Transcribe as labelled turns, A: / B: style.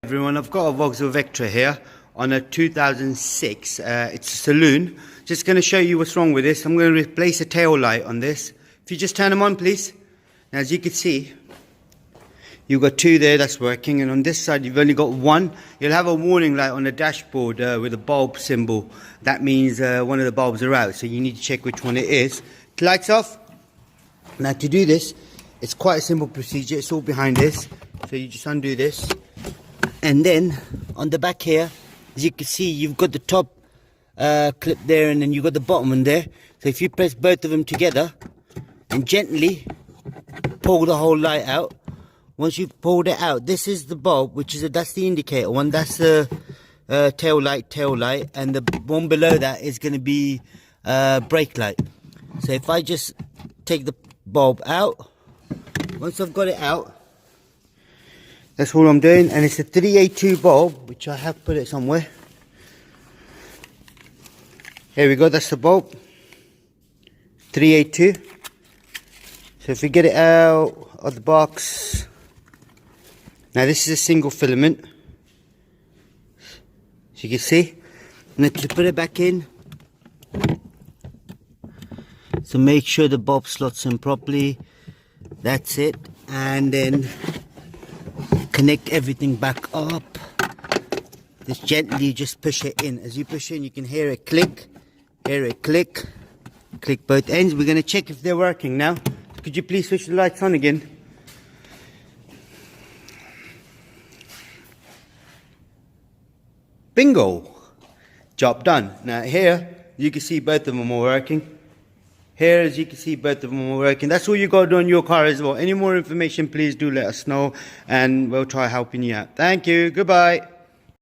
A: Everyone, I've got a Vauxhall Vectra here on a 2006. It's a saloon. Just going to show you what's wrong with this. I'm going to replace a tail light on this. If you just turn them on, please. Now, as you can see, you've got two there that's working, and on this side you've only got one. You'll have a warning light on the dashboard with a bulb symbol. That means one of the bulbs are out, so you need to check which one it is. Lights off. Now, to do this, it's quite a simple procedure. It's all behind this. So you just undo this. And then on the back here, as you can see, you've got the top clip there, and then you've got the bottom one there. So if you press both of them together and gently pull the whole light out, once you've pulled it out, this is the bulb, that's the indicator one. That's the tail light, and the one below that is going to be brake light. So if I just take the bulb out, once I've got it out, that's all I'm doing, and it's a 382 bulb, which I have put it somewhere. Here we go, that's the bulb, 382. So if we get it out of the box, now this is a single filament, as you can see. And then to put it back in, so make sure the bulb slots in properly. That's it, and then connect everything back up. Just gently just push it in. As you push in, you can hear it click, click both ends. We're going to check if they're working now. Could you please switch the lights on again? Bingo! Job done. Now here, you can see both of them are working. Here, as you can see, both of them are working. That's all you got to do on your car as well. Any more information, please do let us know, and we'll try helping you out. Thank you. Goodbye.